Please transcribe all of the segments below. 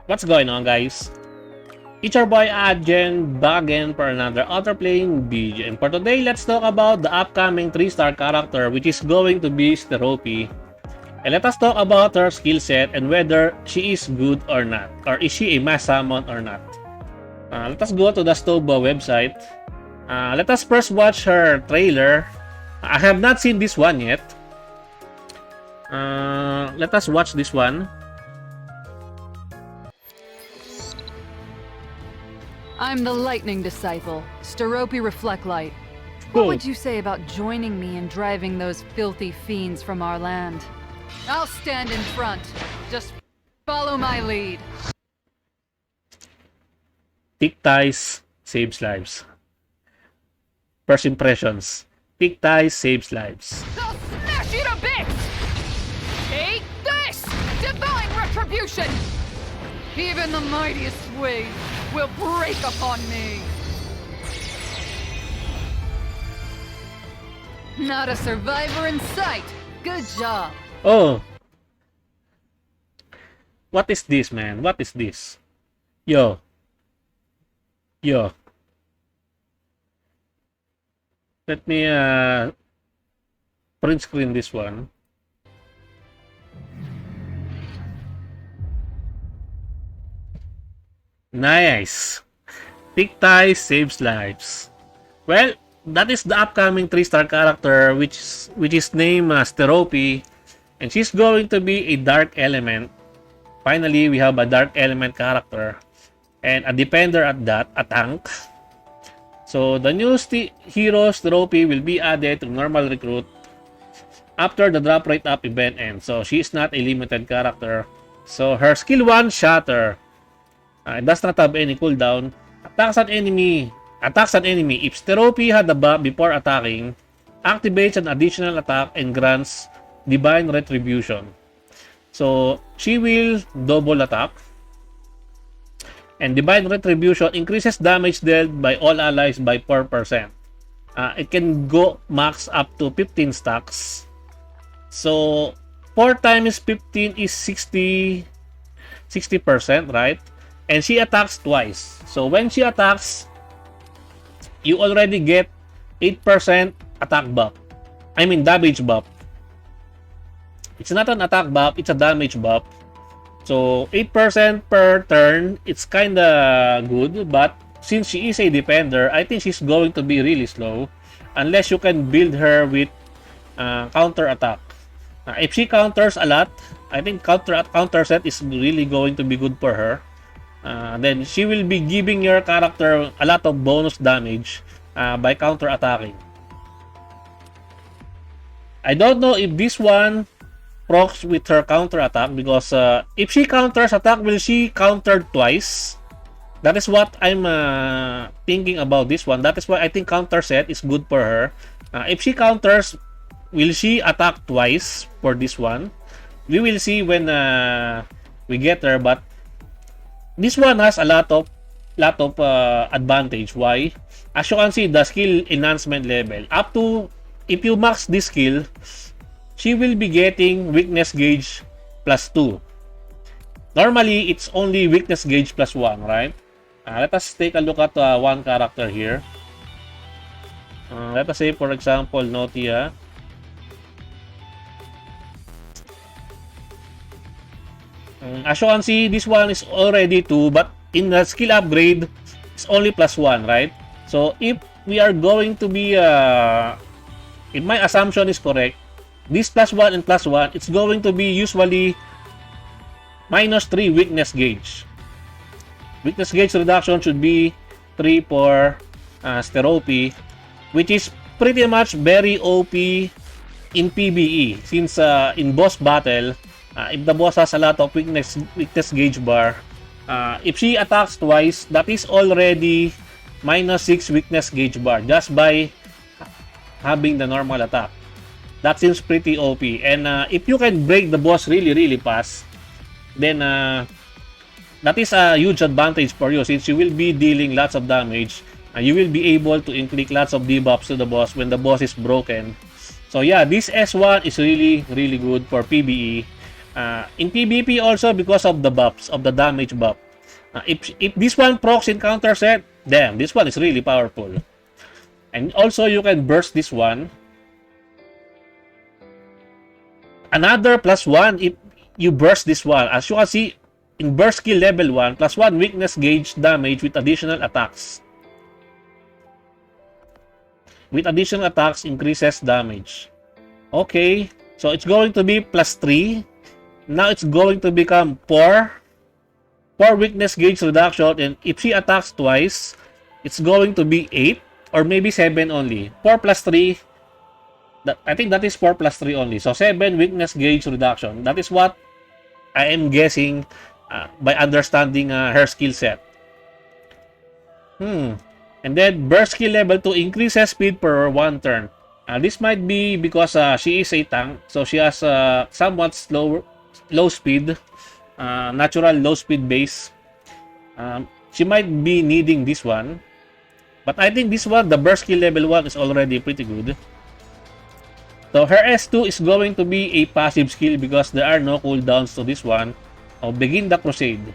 What's going on, guys? It's your boy Adjen back again for another Outerplane video. And for today, let's talk about the upcoming 3-star character which is going to be Sterope. And let us talk about her skill set and whether she is good or not. Or is she a mass summon or not. Let us go to the Stoba website. Let us first watch her trailer. I have not seen this one yet. Let us watch this one. I'm the Lightning Disciple, Sterope Reflect Light. What would you say about joining me in driving those filthy fiends from our land? I'll stand in front. Just follow my lead. Thick ties saves lives. First impressions. Thick ties saves lives. I'll smash you to bits! Take this! Divine retribution! Even the mightiest wave will break upon me. Not a survivor in sight. Good job. Oh. What is this, man? What is this? Yo. Let me print screen this one. Nice. Thick ties saves lives. Well, that is the upcoming 3-star character which is named Sterope, and she's going to be a dark element. Finally, we have a dark element character and a defender at that, a tank. So the new hero Sterope will be added to normal recruit after the drop rate up event ends. So she is not a limited character. So her skill 1 shatter. It does not have any cooldown. Attacks an enemy. If Sterope had the buff before attacking, activates an additional attack and grants divine retribution. So she will double attack. And divine retribution increases damage dealt by all allies by 4%. It can go max up to 15 stacks. So 4 times 15 is 60%, right? And she attacks twice. So when she attacks, you already get 8% attack buff. I mean damage buff. It's not an attack buff, it's a damage buff. So 8% per turn, it's kinda good. But since she is a defender, I think she's going to be really slow. Unless you can build her with counter attack. If she counters a lot, I think counter set is really going to be good for her. Then she will be giving your character a lot of bonus damage by counter attacking. I don't know if this one procs with her counter attack because if she counters attack, will she counter twice? That is what I'm thinking about this one. That is why I think counter set is good for her. If she counters, will she attack twice for this one? We will see when we get her, but this one has a lot of advantage. Why? As you can see, the skill enhancement level up to, if you max this skill, she will be getting weakness gauge +2. Normally, it's only weakness gauge +1, right? Let us take a look at one character here. Let us say, for example, Notia. As you can see, this one is already 2, but in the skill upgrade, it's only +1, right? So if we are going to be, if my assumption is correct, this +1 and +1, it's going to be usually -3 weakness gauge. Weakness gauge reduction should be 3 for Sterope, which is pretty much very OP in PvE, since in boss battle, if the boss has a lot of weakness gauge bar, if she attacks twice, that is already -6 weakness gauge bar just by having the normal attack. That seems pretty OP. And if you can break the boss really fast, then that is a huge advantage for you, since you will be dealing lots of damage. You will be able to inflict lots of debuffs to the boss when the boss is broken. So yeah, this S1 is really good for PvE. In PvP also because of the buffs, of the damage buff. If this one procs in counter set, damn, this one is really powerful. And also you can burst this one. Another +1 if you burst this one. As you can see, in burst skill level 1, +1 weakness gauge damage with additional attacks. With additional attacks, increases damage. Okay, so it's going to be +3. Now it's going to become 4. 4 weakness gauge reduction, and if she attacks twice, it's going to be 8 or maybe 7 only. 4 plus 3, I think that is 4 plus 3 only. So 7 weakness gauge reduction. That is what I am guessing by understanding her skill set. And then burst skill level 2 increases speed per 1 turn. This might be because she is a tank, so she has somewhat low speed, natural low speed base. She might be needing this one, but I think this one, the burst skill level 1, is already pretty good. So her S2 is going to be a passive skill because there are no cooldowns to this one. Begin the Crusade.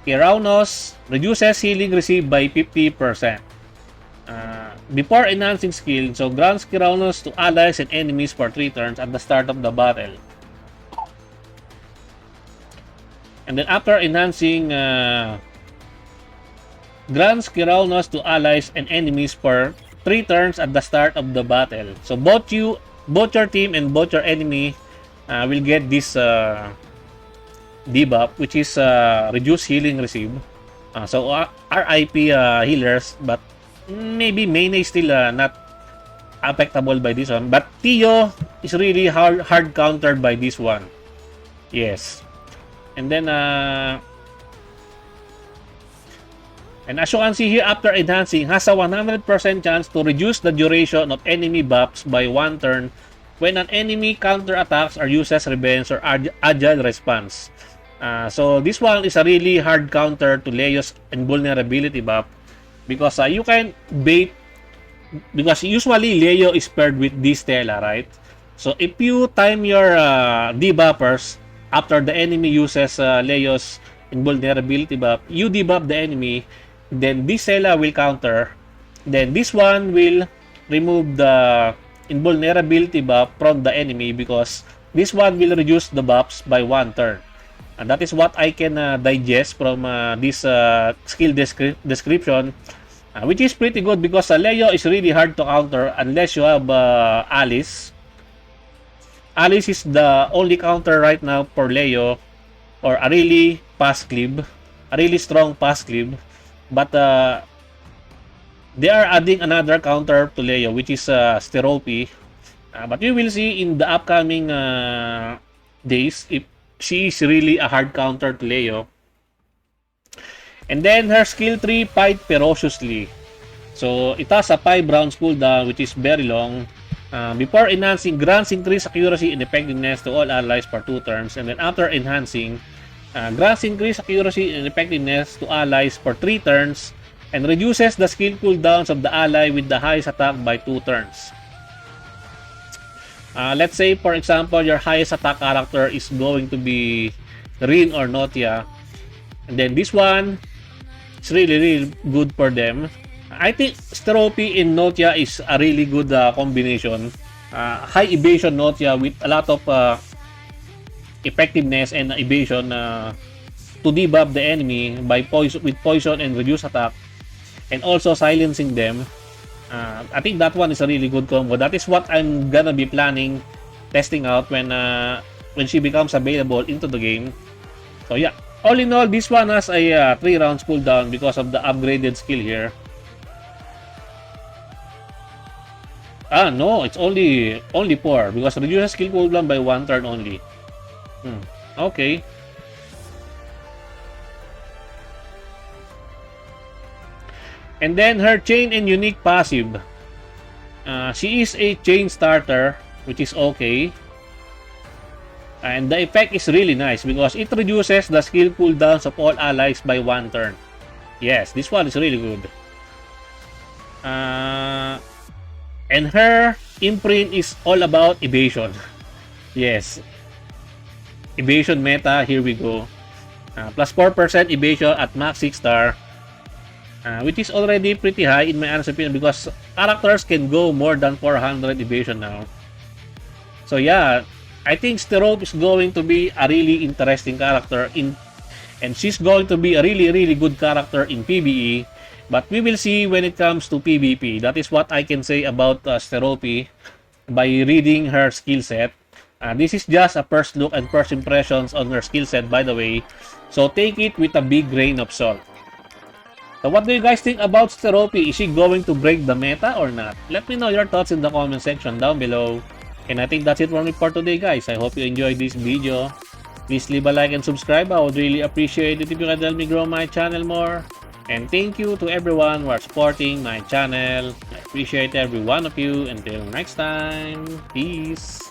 Kiraunos reduces healing received by 50%. Before enhancing skill, so grants Kiraunos to allies and enemies for 3 turns at the start of the battle. And then after enhancing, grants Kiraunos to allies and enemies for 3 turns at the start of the battle. So both your team and both your enemy will get this debuff, which is reduced healing received. So RIP healers, but maybe Main is still not affectable by this one. But Tio is really hard countered by this one. Yes. And then and as you can see here, after enhancing, has a 100% chance to reduce the duration of enemy buffs by 1 turn when an enemy counterattacks or uses revenge or agile response. So this one is a really hard counter to Leo's invulnerability buff because you can bait, because usually Leo is paired with this Stella, right? So if you time your debuffers after the enemy uses Leo's invulnerability buff, you debuff the enemy, then this Stella will counter, then this one will remove the invulnerability buff from the enemy because this one will reduce the buffs by 1 turn. And that is what I can digest from this skill description, which is pretty good because Leo is really hard to counter unless you have Alice. Alice is the only counter right now for Leo, or a really strong pass cleave. But they are adding another counter to Leo, which is Sterope. But you will see in the upcoming days if she is really a hard counter to Leo. And then her skill 3, Fight Ferociously. So it has a 5 rounds cooldown, which is very long. Before enhancing, grants increased accuracy and effectiveness to all allies for 2 turns. And then after enhancing, grants increased accuracy and effectiveness to allies for 3 turns and reduces the skill cooldowns of the ally with the highest attack by 2 turns. Let's say, for example, your highest attack character is going to be Rin or Notia. And then this one is really good for them. I think Sterope in Notia is a really good combination. High evasion Notia with a lot of effectiveness and evasion to debuff the enemy by with poison and reduce attack, and also silencing them. I think that one is a really good combo. That is what I'm gonna be planning testing out when she becomes available into the game. So yeah, all in all, this one has a 3 rounds cooldown because of the upgraded skill here. No, it's only 4 because reduces skill cooldown by 1 turn only. Okay. And then her chain and unique passive. She is a chain starter, which is okay. And the effect is really nice because it reduces the skill cooldowns of all allies by 1 turn. Yes, this one is really good. And her imprint is all about evasion. Yes. evasion meta. Here we go. Plus 4% evasion at max 6 star. Which is already pretty high in my honest opinion because characters can go more than 400 evasion now. So yeah, I think Sterope is going to be a really interesting character and she's going to be a really good character in PvE. But we will see when it comes to PvP. That is what I can say about Sterope by reading her skill set. This is just a first look and first impressions on her skill set, by the way. So take it with a big grain of salt. So what do you guys think about Sterope? Is she going to break the meta or not? Let me know your thoughts in the comment section down below. And I think that's it from me for today, guys. I hope you enjoyed this video. Please leave a like and subscribe. I would really appreciate it if you can help me grow my channel more. And thank you to everyone who are supporting my channel. I appreciate every one of you. Until next time, peace.